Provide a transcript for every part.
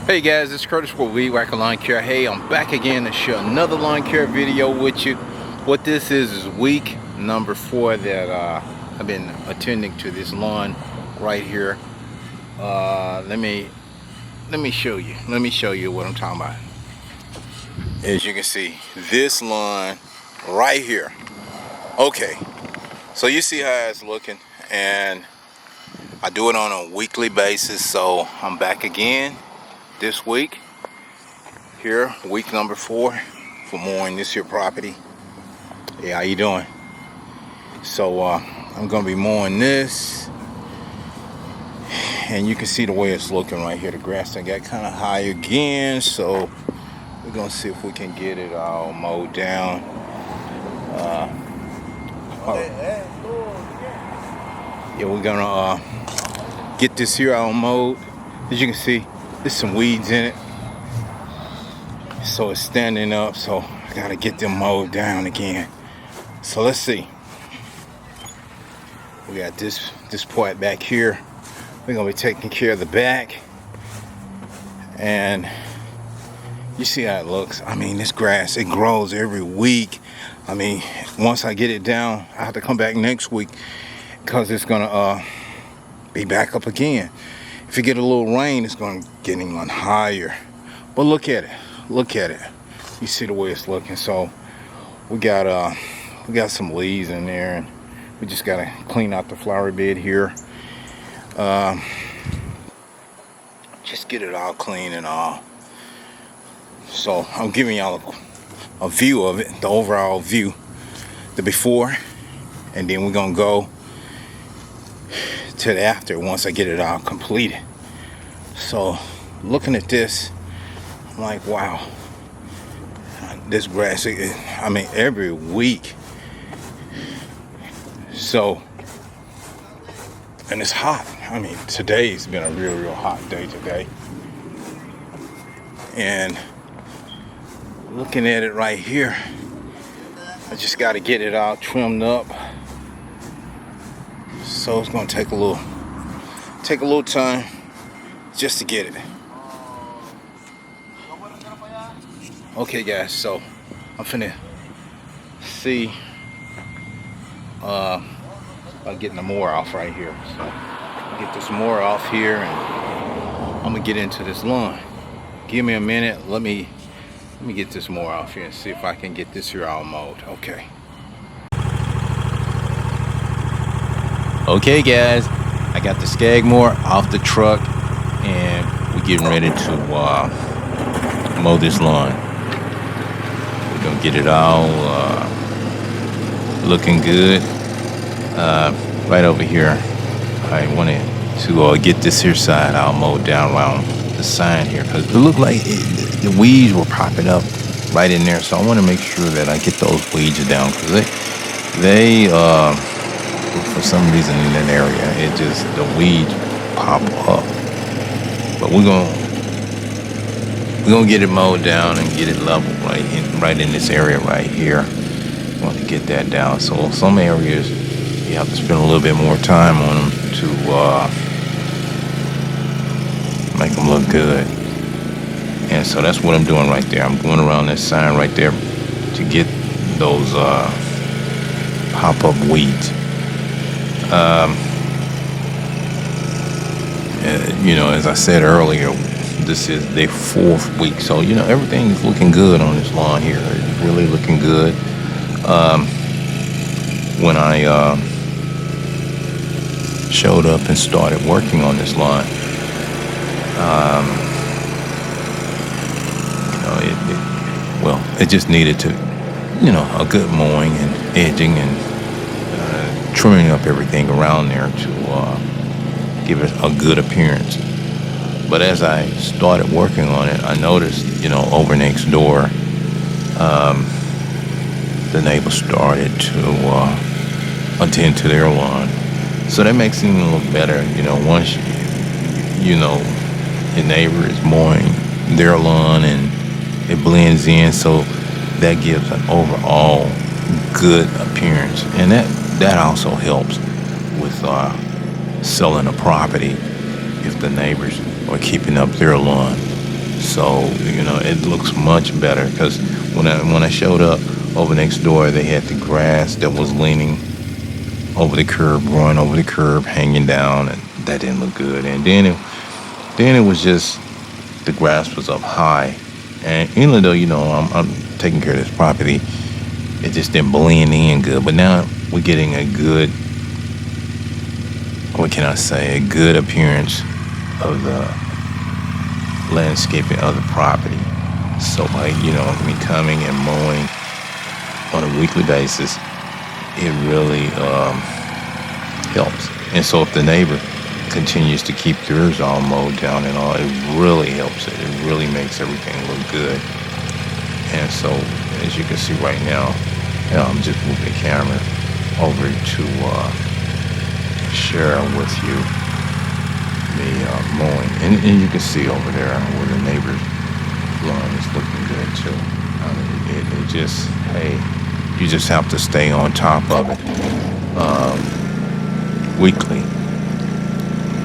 Hey guys, it's Curtis with Weed Whacker Lawn Care. Hey, I'm back again to share another lawn care video with you. What this is week number 4 that I've been attending to this lawn right here. Let me show you. Let me show you what I'm talking about. As you can see, this lawn right here. Okay, so you see how it's looking, and I do it on a weekly basis. So I'm back again this week here, week number 4 for mowing this here property. Yeah, how you doing? So I'm gonna be mowing this, and you can see the way it's looking right here. The grass done got kind of high again, so we're gonna see if we can get it all mowed down. Yeah, we're gonna get this here all mowed. As you can see, there's some weeds in it, so it's standing up, so I gotta get them mowed down again. So let's see. We got this part back here. We're gonna be taking care of the back, and you see how it looks. I mean, this grass, it grows every week. I mean, once I get it down, I have to come back next week because it's gonna be back up again. If you get a little rain, it's gonna get even higher. But look at it, look at it. You see the way it's looking. So we got some leaves in there, and we just gotta clean out the flower bed here. Just get it all clean and all. So I'm giving y'all a view of it, the overall view, the before, and then we're gonna go to the after once I get it all completed. So looking at this, I'm like, wow, this grass, I mean, every week. So, and it's hot. I mean, today's been a real hot day today. And looking at it right here, I just got to get it all trimmed up. So it's gonna take a little time just to get it. Okay guys, so I'm finna see about getting the mower off right here. So I'll get this mower off here, and I'm gonna get into this lawn. Give me a minute. Let me get this mower off here and see if I can get this here all mowed. Okay guys, I got the skag mower off the truck, and we're getting ready to mow this lawn. We're gonna get it all looking good. Right over here, I wanted to get this here side all mowed down around the sign here, because it looked like the weeds were popping up right in there. So I want to make sure that I get those weeds down, because they for some reason in that area, it just, the weeds pop up. But we're gonna get it mowed down and get it level right in this area right here. I want to get that down. So some areas you have to spend a little bit more time on them to make them look good. And so that's what I'm doing right there. I'm going around this sign right there to get those pop-up weeds. You know, as I said earlier, this is the 4th week, so you know, everything's looking good on this lawn here. It's really looking good. When I showed up and started working on this lawn, you know, it just needed to, you know, a good mowing and edging and trimming up everything around there to give it a good appearance. But as I started working on it, I noticed, you know, over next door, the neighbors started to attend to their lawn. So that makes it even look better. You know, once you know your neighbor is mowing their lawn and it blends in, so that gives an overall good appearance. And that also helps with selling a property if the neighbors are keeping up their lawn. So it looks much better because when I showed up over next door, they had the grass that was leaning over the curb, growing over the curb, hanging down, and that didn't look good. And then it was just the grass was up high, and even though I'm taking care of this property, it just didn't blend in good. But now we're getting a good, what can I say, a good appearance of the landscaping of the property. So by me coming and mowing on a weekly basis, it really helps. And so if the neighbor continues to keep theirs all mowed down and all, it really helps it. It really makes everything look good. And so as you can see right now, I'm just moving the camera over to share with you the mowing. And you can see over there where the neighbor's lawn is looking good too. I mean, it just, hey, you just have to stay on top of it weekly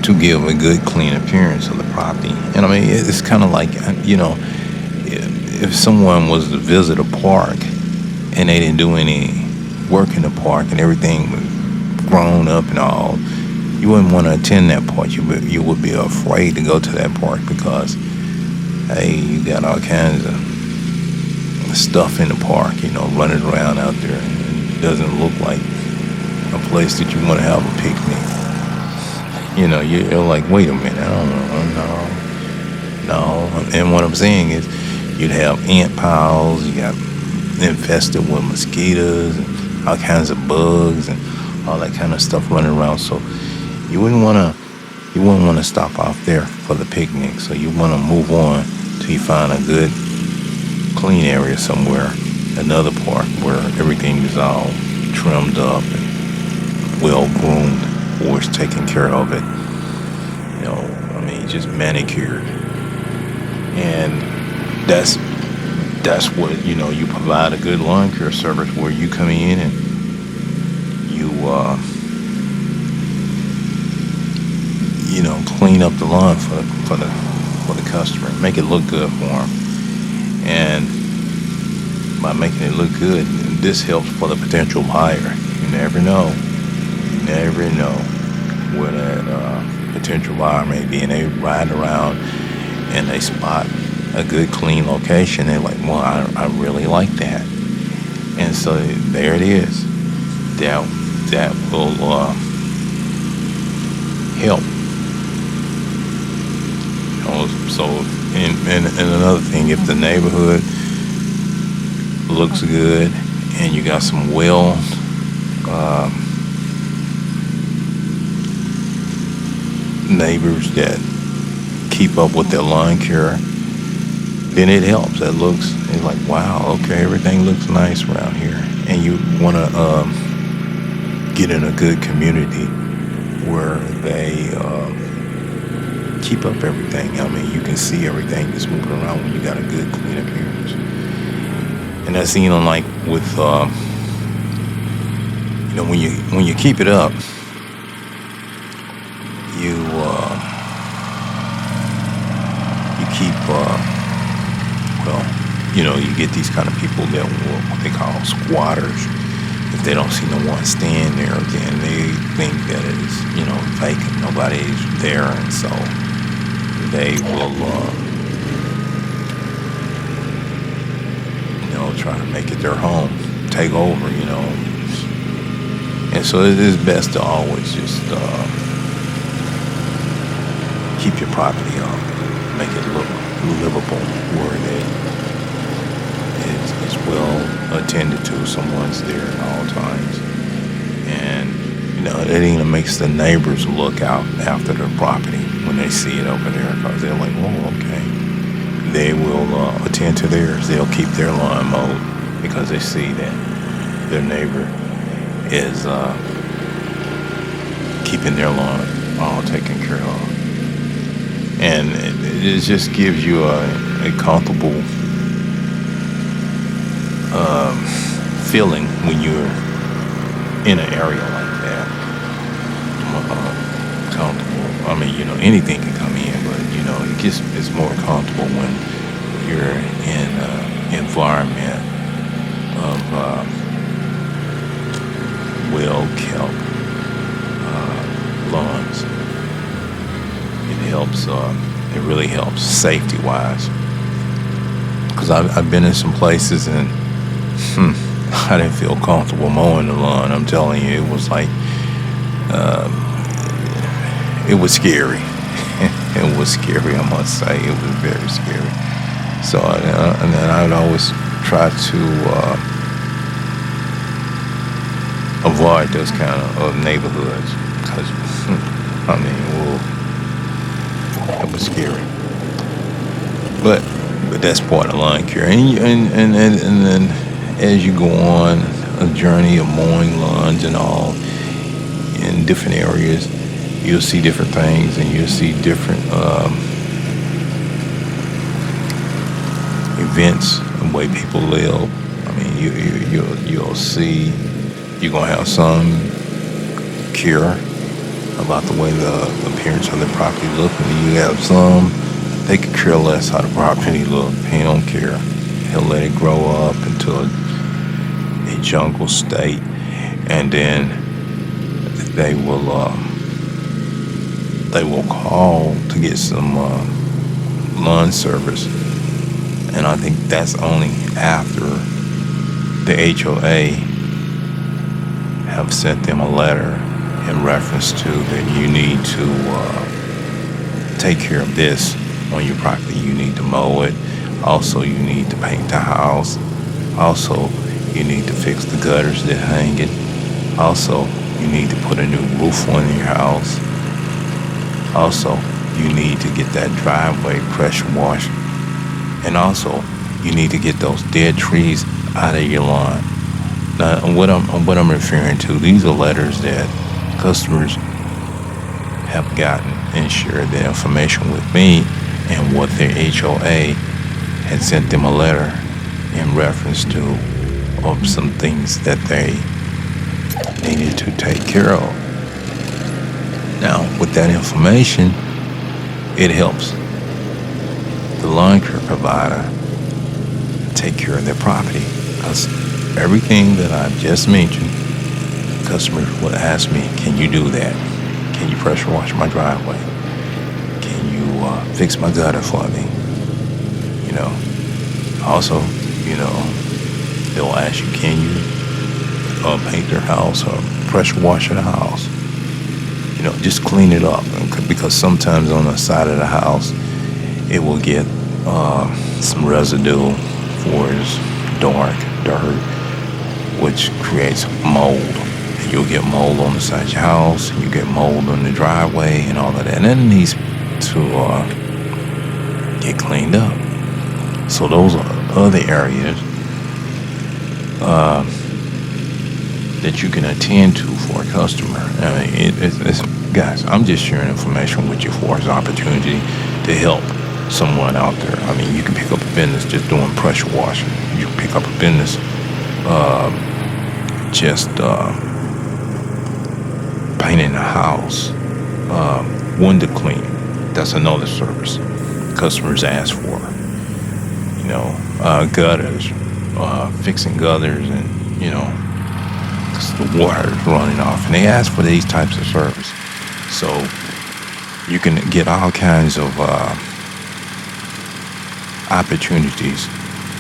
to give a good, clean appearance of the property. And I mean, it's kind of like, if someone was to visit a park and they didn't do any work in the park and everything was grown up and all, you wouldn't want to attend that park. You would be afraid to go to that park because, hey, you got all kinds of stuff in the park, running around out there. And it doesn't look like a place that you want to have a picnic. You're like, wait a minute, I don't know, no. And what I'm saying is, you'd have ant piles, you got infested with mosquitoes and all kinds of bugs and all that kind of stuff running around. So you wouldn't want to stop off there for the picnic. So you want to move on till you find a good, clean area somewhere, another park where everything is all trimmed up and well groomed, or it's taken care of it. Just manicured. And that's what you provide a good lawn care service where you come in and you clean up the lawn for the customer, make it look good for them. And by making it look good, this helps for the potential buyer. You never know where that potential buyer may be, and they ride around and they spot a good, clean location. They're like, well, I really like that. And so there it is. That will help. So, and another thing, if the neighborhood looks good and you got some neighbors that keep up with their lawn care, then it helps. It's like, wow, okay, everything looks nice around here. And you want to get in a good community where they keep up everything. I mean, you can see everything that's moving around when you got a good, clean appearance. And that's, like with, when you keep it up, you keep, you get these kind of people that will, what they call squatters. If they don't see no one staying there, then they think that it's, vacant, nobody's there, and so they will, try to make it their home, take over, And so it is best to always just keep your property up, make it look livable, where it's well attended to, someone's there at all times. And it even makes the neighbors look out after their property when they see it over there, because they're like, oh, okay. They will attend to theirs. They'll keep their lawn mowed because they see that their neighbor is keeping their lawn all taken care of. And it just gives you a comfortable feeling when you're in an area like that. Comfortable. I mean, anything can come in, but it's more comfortable when you're in an environment of well-kept lawns. It helps. It really helps safety-wise. Because I've been in some places and I didn't feel comfortable mowing the lawn. I'm telling you, it was like it was scary. It was scary, I must say. It was very scary. So, and then I would always try to avoid those kind of neighborhoods because, it was scary. But that's part of lawn care. And then as you go on a journey of mowing lawns and all in different areas, you'll see different things and you'll see different events, the way people live. I mean, you'll see, you're gonna have some care about the way the appearance of the property look, and then you have some they could care less how the property look. He don't care. He'll let it grow up into a jungle state, and then they will call to get some lawn service. And I think that's only after the HOA have sent them a letter in reference to that you need to take care of this on your property. You need to mow it. Also, you need to paint the house. Also, you need to fix the gutters that hang it. Also, you need to put a new roof on your house. Also, you need to get that driveway pressure washed. And also, you need to get those dead trees out of your lawn. Now, what I'm referring to, these are letters that customers have gotten and shared their information with me, and what their HOA had sent them a letter in reference to of some things that they needed to take care of. Now, with that information, it helps the lawn care provider take care of their property, because everything that I've just mentioned, customers would ask me, can you do that? Can you pressure wash my driveway? Can you fix my gutter for me? Also, they'll ask you, can you paint their house or pressure wash the house? Just clean it up, because sometimes on the side of the house, it will get some residue for its dark dirt, which creates mold. And you'll get mold on the side of your house, and you get mold on the driveway and all of that. And it needs to get cleaned up. So those are other areas that you can attend to for a customer. I mean, it's guys, I'm just sharing information with you for as opportunity to help someone out there. I mean, you can pick up a business just doing pressure washing. You can pick up a business just painting a house, window cleaning. That's another service customers ask for. Gutters, fixing gutters, and the water is running off, and they ask for these types of service. So you can get all kinds of opportunities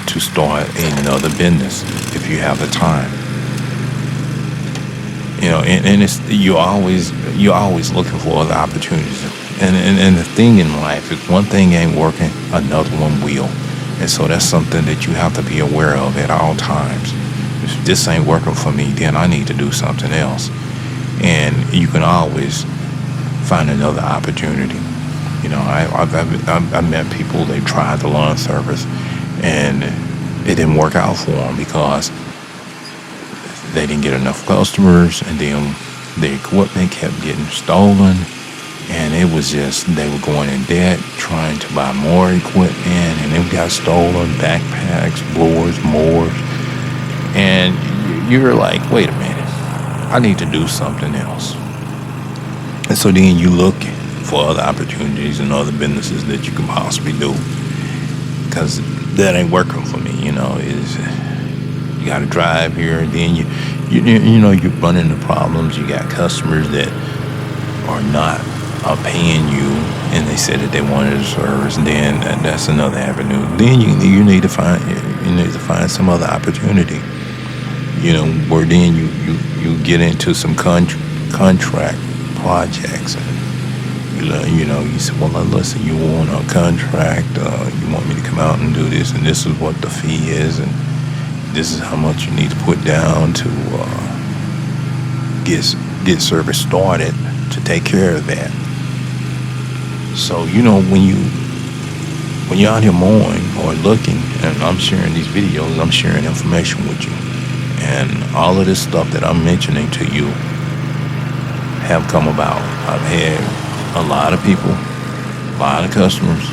to start another business if you have the time. And it's you're always looking for other opportunities. And the thing in life, if one thing ain't working, another one will. And so that's something that you have to be aware of at all times. If this ain't working for me, then I need to do something else. And you can always find another opportunity. I've met people, they tried the lawn service and it didn't work out for them because they didn't get enough customers, and then the equipment kept getting stolen. And it was just, they were going in debt, trying to buy more equipment, and it got stolen, backpacks, blowers, mowers. And you're like, wait a minute, I need to do something else. And so then you look for other opportunities and other businesses that you can possibly do, because that ain't working for me. Is you got to drive here, and then you run into problems. You got customers that are not paying you, and they said that they wanted a service, and then that's another avenue. Then you need to find some other opportunity. Where then you get into some contract projects, and you say, well, listen, you want a contract, you want me to come out and do this, and this is what the fee is, and this is how much you need to put down to get service started to take care of that. So when you're out here mowing or looking, and I'm sharing these videos, I'm sharing information with you, and all of this stuff that I'm mentioning to you have come about. I've had a lot of people, a lot of customers,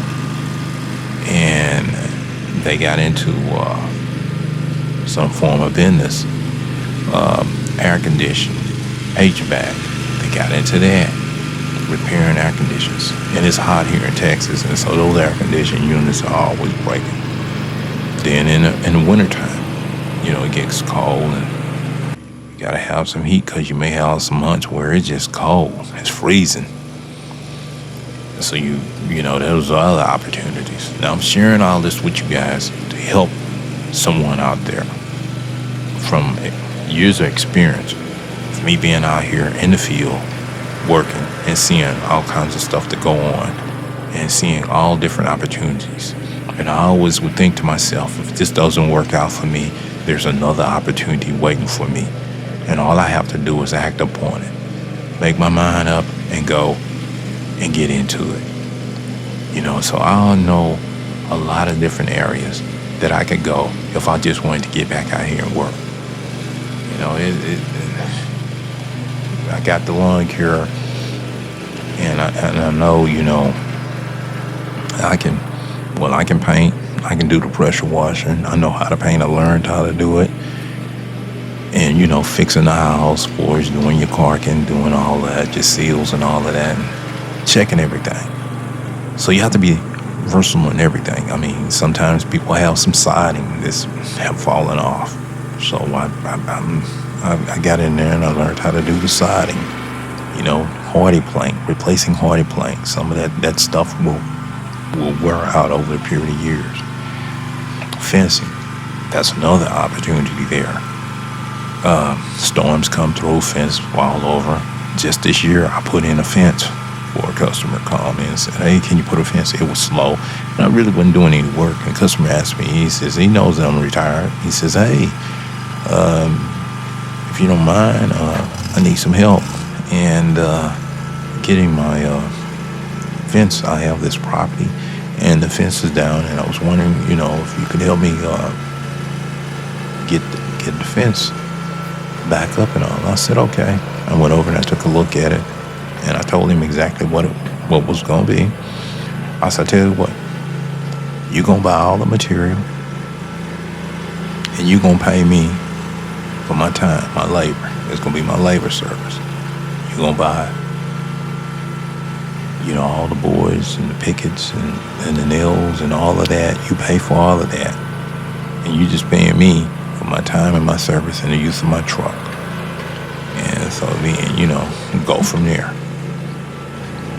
and they got into some form of business, air conditioning, HVAC. They got into that, repairing air conditioners. And it's hot here in Texas, and so those air conditioning units are always breaking. Then in the wintertime, it gets cold, and you gotta have some heat, because you may have some months where it's just cold, it's freezing. So those are other opportunities. Now I'm sharing all this with you guys to help someone out there from years of experience, of me being out here in the field, working and seeing all kinds of stuff that go on, and seeing all different opportunities. And I always would think to myself, if this doesn't work out for me, there's another opportunity waiting for me. And all I have to do is act upon it, make my mind up, and go and get into it. So I know a lot of different areas that I could go if I just wanted to get back out here and work. I got the lawn care, and I know, I can paint. I can do the pressure washing. I know how to paint. I learned how to do it. And, fixing the house, floors, doing your caulking, doing all that, your seals and all of that, and checking everything. So you have to be versatile in everything. I mean, sometimes people have some siding that's have fallen off. So I got in there and I learned how to do the siding. Hardy plank, replacing hardy plank. Some of that stuff will wear out over a period of years. Fencing, that's another opportunity there. Storms come through, fence fall over. Just this year, I put in a fence for a customer. Called me and said, hey, can you put a fence? It was slow, and I really wasn't doing any work. And the customer asked me, he says, he knows that I'm retired. He says, hey, if you don't mind, I need some help. And getting my fence. I have this property, and the fence is down, and I was wondering, if you could help me get the fence back up and all. I said, okay. I went over and I took a look at it, and I told him exactly what was going to be. I said, I tell you what, you're going to buy all the material, and you're going to pay me for my time, my labor. It's going to be my labor service. You're going to buy, all the boards and the pickets and the nails and all of that. You pay for all of that. And you just paying me for my time and my service and the use of my truck. And so then, go from there.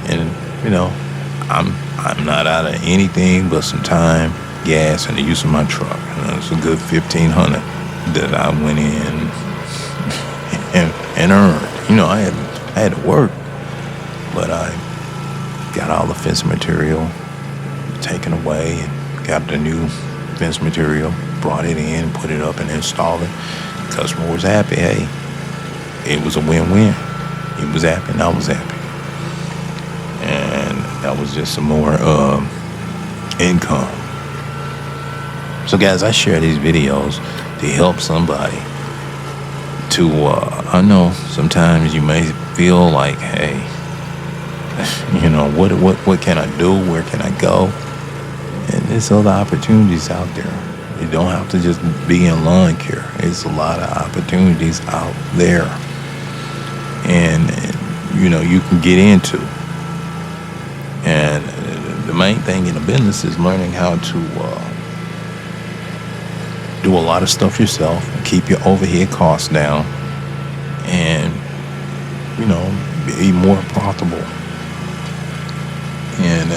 And, I'm not out of anything but some time, gas, and the use of my truck. It's a good $1,500 that I went in and earned. I had to work, but I got all the fence material taken away and got the new fence material, brought it in, put it up, and installed it. The customer was happy. Hey, it was a win-win. He was happy, and I was happy. And that was just some more income. So, guys, I share these videos to help somebody to, I know sometimes you may feel like, hey, what can I do? Where can I go? And there's other opportunities out there. You don't have to just be in lawn care. There's a lot of opportunities out there. And you can get into. main thing in a business is learning how to do a lot of stuff yourself, keep your overhead costs down, and be more profitable. And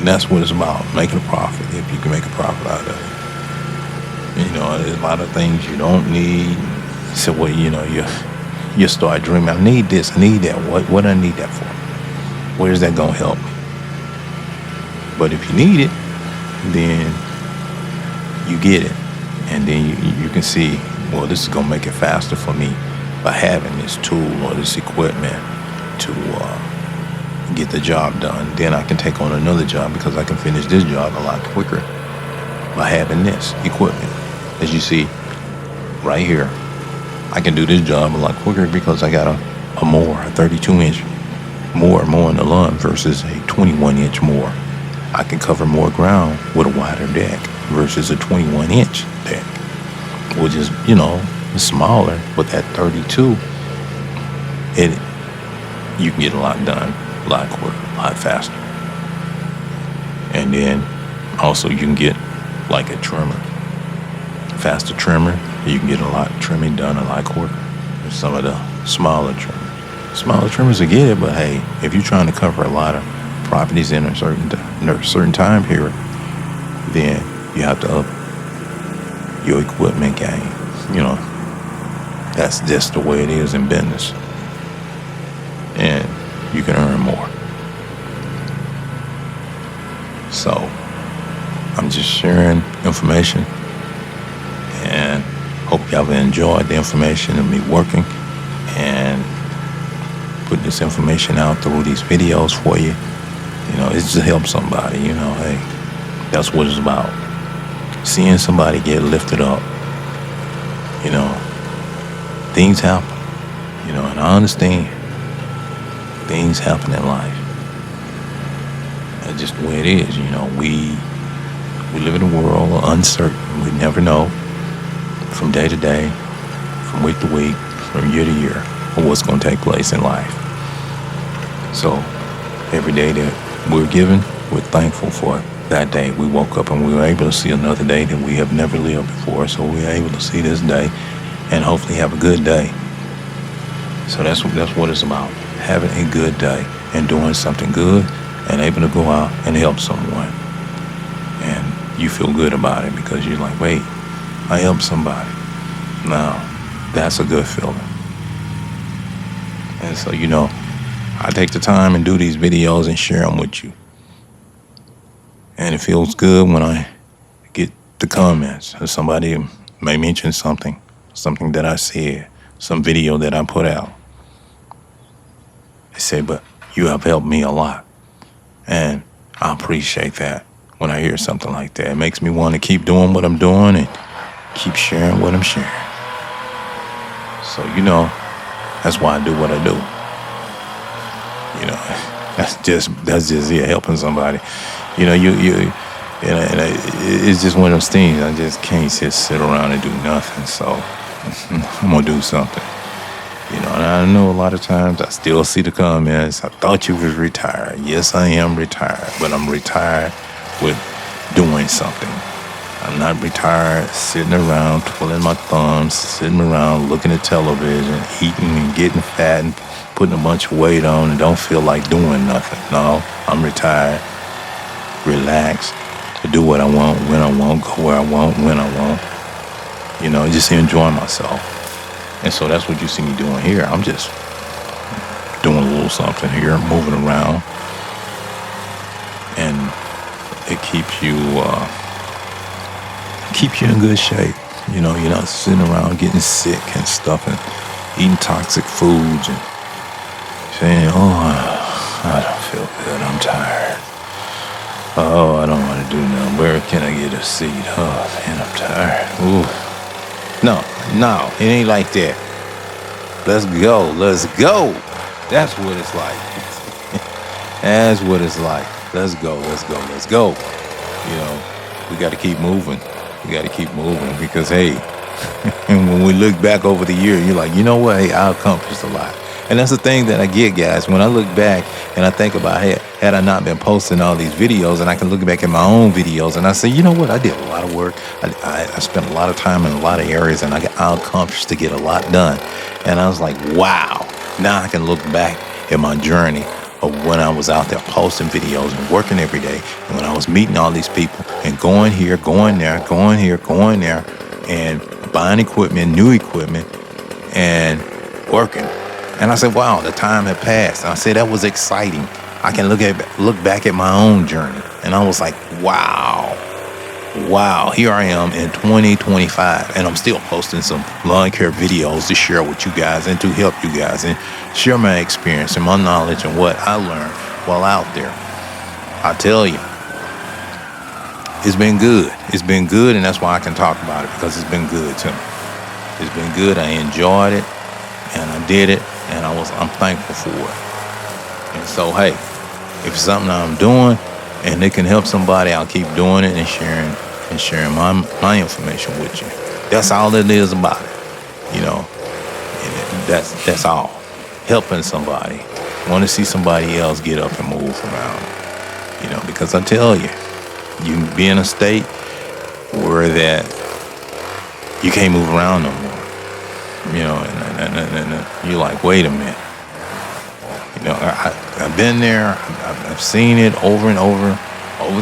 that's what it's about, making a profit. If you can make a profit out of it, there's a lot of things you don't need. So you start dreaming. I need this, I need that. What I need that for? Where's that gonna help me? But if you need it, then you get it, and then you can see, well, this is gonna make it faster for me by having this tool or this equipment to get the job done. Then I can take on another job because I can finish this job a lot quicker by having this equipment. As you see right here, I can do this job a lot quicker because I got a 32-inch more in the lawn versus a 21-inch more. I can cover more ground with a wider deck versus a 21-inch deck, which is, smaller. But that 32, you can get a lot done a lot quicker, a lot faster. And then also you can get like a trimmer, faster trimmer. You can get a lot of trimming done a lot quicker than some of the smaller trimmers. Smaller trimmers will get it, but hey, if you're trying to cover a lot of properties in a certain time period, then you have to up your equipment game. That's just the way it is in business, and you can earn more. So I'm just sharing information, and hope y'all have enjoyed the information of me working and putting this information out through these videos for you. It's to help somebody. Hey, that's what it's about. Seeing somebody get lifted up. Things happen. And I understand things happen in life. That's just the way it is. We live in a world of uncertain. We never know from day to day, from week to week, from year to year, what's going to take place in life. So every day that we're given, we're thankful for that day. We woke up and we were able to see another day that we have never lived before. So we're able to see this day and hopefully have a good day. So that's what it's about, having a good day and doing something good and able to go out and help someone. And you feel good about it because you're like, wait, I helped somebody. Now, that's a good feeling. And so, I take the time and do these videos and share them with you. And it feels good when I get the comments. Or somebody may mention something that I said, some video that I put out. They say, but you have helped me a lot. And I appreciate that when I hear something like that. It makes me want to keep doing what I'm doing and keep sharing what I'm sharing. So, that's why I do what I do. That's just it, helping somebody. It's just one of those things. I just can't sit around and do nothing. So I'm gonna do something. And I know a lot of times I still see the comments. I thought you was retired. Yes, I am retired, but I'm retired with doing something. I'm not retired sitting around twiddling my thumbs, sitting around looking at television, eating and getting fat and putting a bunch of weight on and don't feel like doing nothing. No, I'm retired, relaxed, to do what I want, when I want, go where I want, when I want. Just enjoy myself. And so that's what you see me doing here. I'm just doing a little something here, moving around. And it keeps you in good shape. You're not sitting around getting sick and stuff and eating toxic foods and saying, I don't feel good, I'm tired. Oh, I don't want to do nothing. Where can I get a seat? Oh, man, I'm tired. Ooh. No, it ain't like that. Let's go. That's what it's like. That's what it's like. Let's go. We got to keep moving. Because, hey, and when we look back over the year, you're like, you know what? Hey, I accomplished a lot. And that's the thing that I get, guys. When I look back and I think about, hey, had I not been posting all these videos, and I can look back at my own videos and I say, you know what? I did a lot of work. I spent a lot of time in a lot of areas, and I accomplished to get a lot done. And I was like, wow. Now I can look back at my journey of when I was out there posting videos and working every day, and when I was meeting all these people and going here, going there, going here, going there, and buying equipment, new equipment, and working. And I said, wow, the time had passed. And I said, that was exciting. I can look back at my own journey. And I was like, wow, here I am in 2025. And I'm still posting some lawn care videos to share with you guys and to help you guys and share my experience and my knowledge and what I learned while out there. I tell you, it's been good. It's been good, and that's why I can talk about it, because it's been good to me. It's been good. I enjoyed it, and I did it, and I'm thankful for it. And so, hey, if it's something I'm doing and it can help somebody, I'll keep doing it and sharing my information with you. That's all it is about it, you know. And that's all. Helping somebody. Want to see somebody else get up and move around, you know, because I tell you, you can be in a state where that you can't move around no more. You know, and you're like, wait a minute. You know, I've been there. I've seen it over and over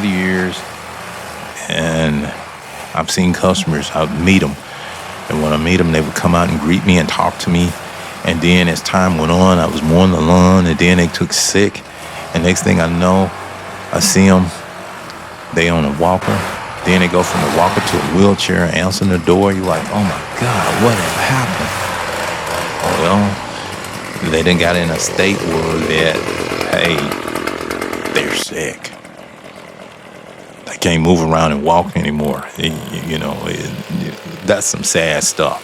the years. And I've seen customers. I would meet them. And when I meet them, they would come out and greet me and talk to me. And then as time went on, I was mowing the lawn. And then they took sick. And next thing I know, I see them. They on a walker. Then they go from the walker to a wheelchair, answering the door. You're like, oh my God, what has happened? Well, they done got in a state where that, hey, they're sick. They can't move around and walk anymore. That's some sad stuff.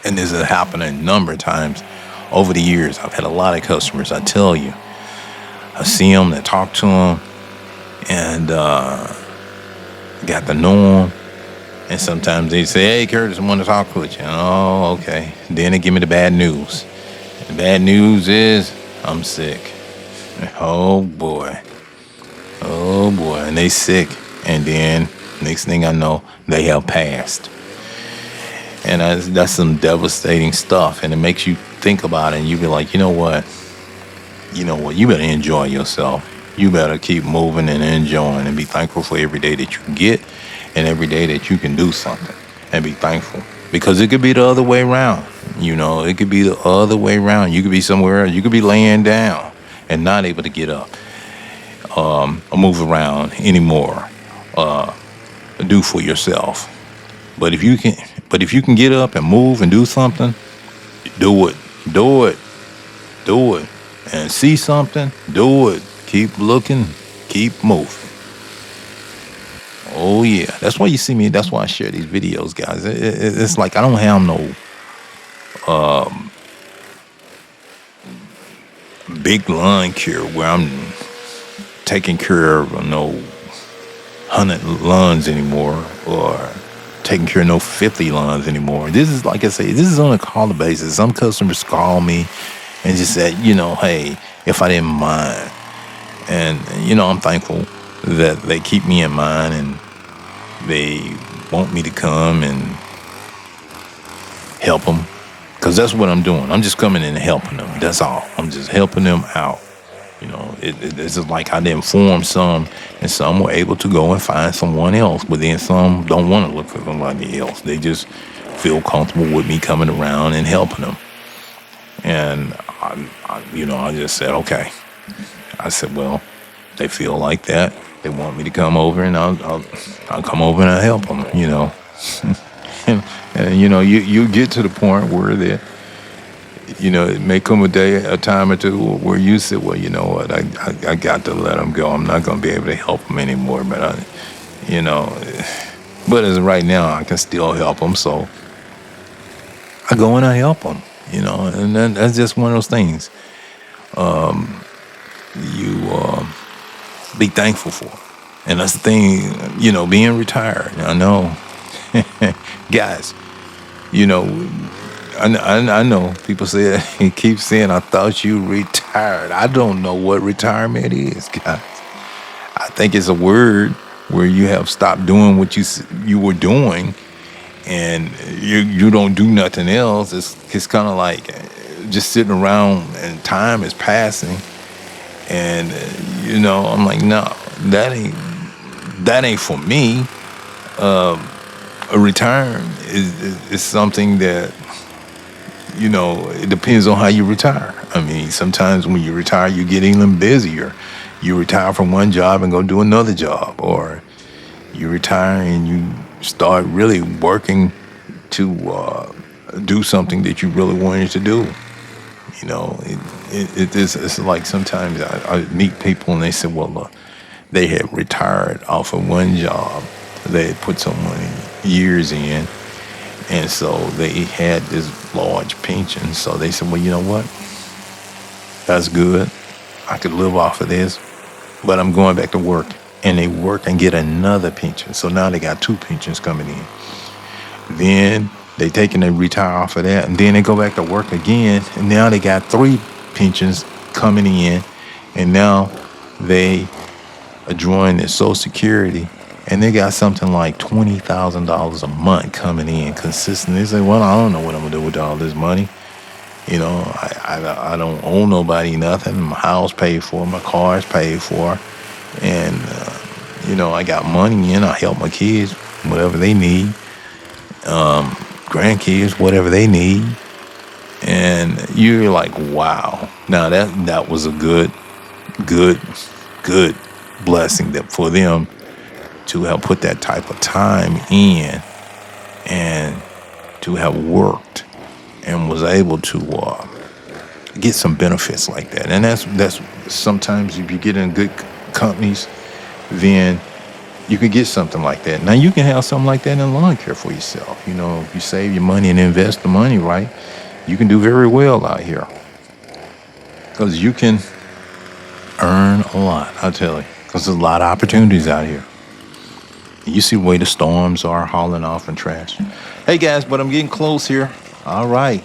And this has happened a number of times over the years. I've had a lot of customers, I tell you. I see them, I talk to them, and got to know them. And sometimes they say, hey, Curtis, I want to talk with you. Oh, okay. Then they give me the bad news. The bad news is I'm sick. Oh, boy. And they sick. And then next thing I know, they have passed. And that's some devastating stuff. And it makes you think about it. And you be like, you know what? You better enjoy yourself. You better keep moving and enjoying and be thankful for every day that you get and every day that you can do something and be thankful. Because it could be the other way around. You know, it could be the other way around. You could be somewhere else. You could be laying down and not able to get up or move around anymore. Do for yourself. But if you can get up and move and do something, do it. And see something, do it. Keep looking, keep moving. Oh yeah, that's why you see me. That's why I share these videos, guys. It's like I don't have no big lawn care where I'm taking care of no 100 lawns anymore, or taking care of no 50 lawns anymore. This is, like I say, this is on a call basis. Some customers call me and just said, hey, if I didn't mind. And, I'm thankful that they keep me in mind and they want me to come and help them. Because that's what I'm doing. I'm just coming in and helping them. That's all. I'm just helping them out. It's just like I didn't form some, and some were able to go and find someone else. But then some don't want to look for somebody else. They just feel comfortable with me coming around and helping them. And, I just said, okay. I said, well, they feel like that. They want me to come over, and I'll come over and I'll help them, and you get to the point where that, it may come a time or two where you say, well, you know what, I got to let them go. I'm not going to be able to help them anymore. But, but as of right now, I can still help them. So I go and I help them, and that's just one of those things. You be thankful for. And that's the thing, being retired. I know, guys, I know people say he keeps saying, I thought you retired. I don't know what retirement is, guys. I think it's a word where you have stopped doing what you were doing, and you don't do nothing else. It's kind of like just sitting around and time is passing, and I'm like, no, that ain't for me. A retirement is something that it depends on how you retire. I mean, sometimes when you retire, you get even busier. You retire from one job and go do another job, or you retire and you start really working to do something that you really wanted to do. It's like sometimes I meet people and they say, well, look, they had retired off of one job. They had put so many years in, and so they had this large pension. So they said, well, you know what? That's good. I could live off of this, but I'm going back to work. And they work and get another pension. So now they got two pensions coming in. Then they take and they retire off of that, and then they go back to work again, and now they got three pensions coming in, and now they are drawing their Social Security, and they got something like $20,000 a month coming in consistently. They say, well, I don't know what I'm gonna do with all this money. I don't owe nobody nothing. My house paid for, my car's paid for, and I got money in. I help my kids, whatever they need, grandkids, whatever they need, and you're like, wow. Now that was a good blessing that for them to have put that type of time in and to have worked and was able to get some benefits like that. And that's sometimes if you get in good companies, then you can get something like that. Now you can have something like that in lawn care for yourself. If you save your money and invest the money right, you can do very well out here, because you can earn a lot, I tell you, because there's a lot of opportunities out here. You see the way the storms are hauling off and trash. Hey guys, but I'm getting close here. All right,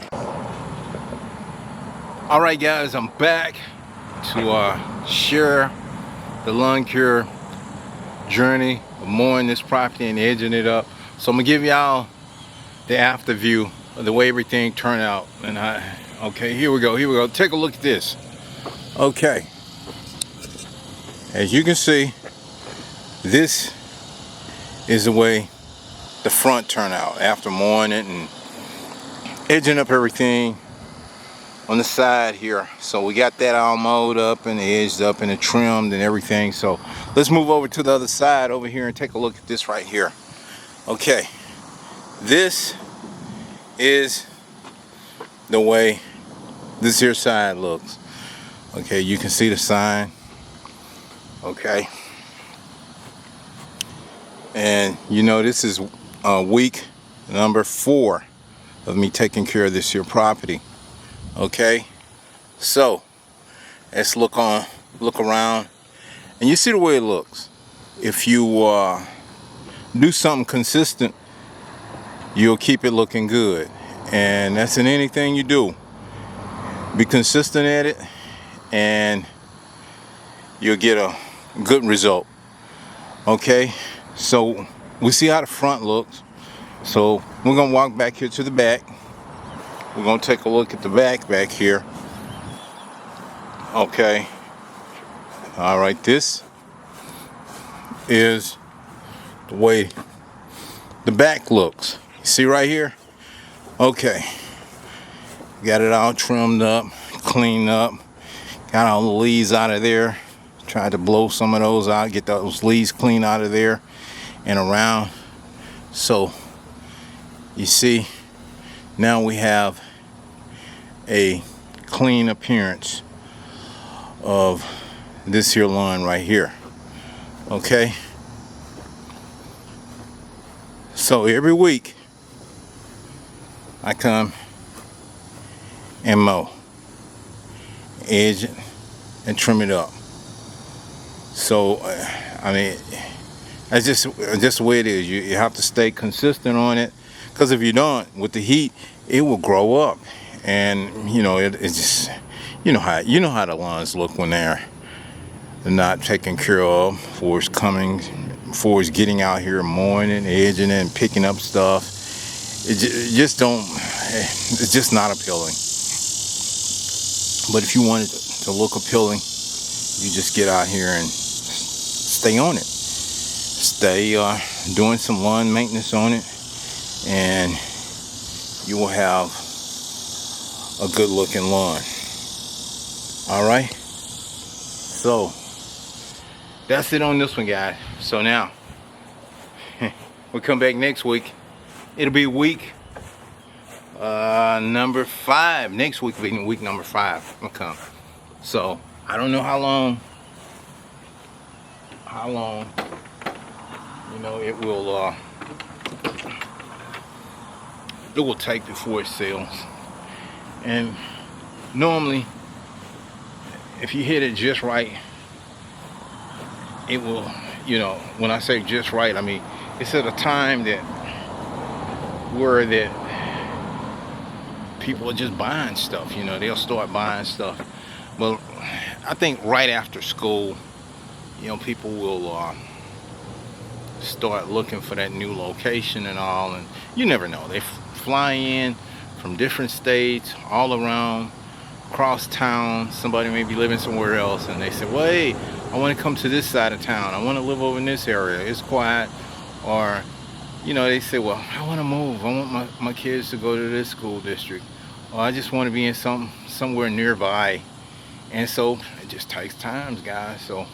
guys, I'm back to share the lawn care journey of mowing this property and edging it up. So I'm gonna give y'all the after view of the way everything turned out. And okay, here we go. Take a look at this. Okay, as you can see, this is the way the front turned out after mowing it and edging up everything on the side here. So we got that all mowed up and edged up and trimmed and everything. So let's move over to the other side over here and take a look at this right here. Okay, this is the way this here side looks. Okay, you can see the sign. Okay, and this is week number 4 of me taking care of this here property. Okay, so let's look around, and you see the way it looks. If you do something consistent, you'll keep it looking good, and that's in anything you do. Be consistent at it, and you'll get a good result. Okay, so we see how the front looks. So we're gonna walk back here to the back. We're gonna take a look at the back here. Okay, all right, this is the way the back looks. You see right here? Okay, got it all trimmed up, cleaned up, got all the leaves out of there. Tried to blow some of those out, get those leaves clean out of there and around. So you see, now we have a clean appearance of this here lawn right here. Okay, so every week I come and mow, edge it, and trim it up. So I mean, that's just the way it is. You have to stay consistent on it, because if you don't, with the heat, it will grow up. And you know, it's just, you know how the lawns look when they're not taken care of, before it's getting out here mowing and edging and picking up stuff. It's just not appealing. But if you want it to look appealing, you just get out here and stay on it. Stay doing some lawn maintenance on it, and you will have a good looking lawn. All right, so that's it on this one, guys. So now we'll come back next week. It'll be week number 5. Next week will be week number 5. I'll come. So I don't know how long you know it will take before it sells. And normally, if you hit it just right, it will, you know, when I say just right, I mean it's at a time that people are just buying stuff. You know, they'll start buying stuff. Well, I think right after school, you know, people will start looking for that new location and all, and you never know. They fly in from different states, all around, across town. Somebody may be living somewhere else, and they say, well, hey, I want to come to this side of town. I want to live over in this area. It's quiet. Or, you know, they say, well, I want to move. I want my kids to go to this school district. Or I just want to be in somewhere nearby. And so it just takes time, guys. So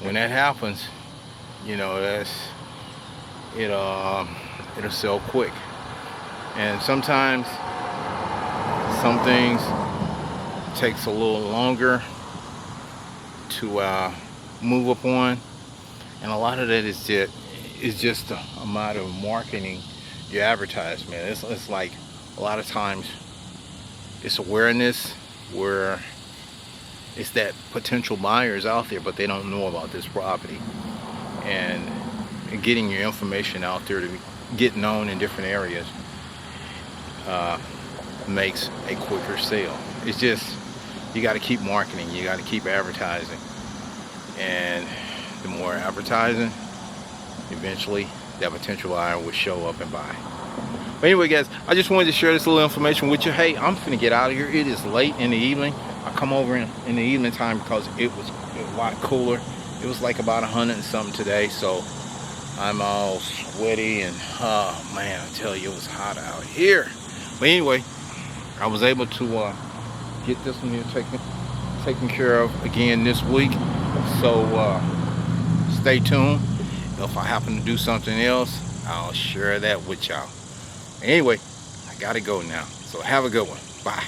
when that happens, you know, it'll sell quick. And sometimes some things takes a little longer to move up on, and a lot of that is just a matter of marketing your advertisement. It's like a lot of times it's awareness, where it's that potential buyers out there, but they don't know about this property, and getting your information out there to get known in different areas makes a quicker sale. It's just, you got to keep marketing, you got to keep advertising, and the more advertising, eventually that potential buyer will show up and buy. But anyway, guys, I just wanted to share this little information with you. Hey, I'm finna get out of here. It is late in the evening. I come over in the evening time because it was a lot cooler. It was like about 100 and something today, so I'm all sweaty, and oh man, I tell you, it was hot out here. But anyway, I was able to get this one here taken care of again this week. So stay tuned. If I happen to do something else, I'll share that with y'all. Anyway, I gotta go now. So have a good one. Bye.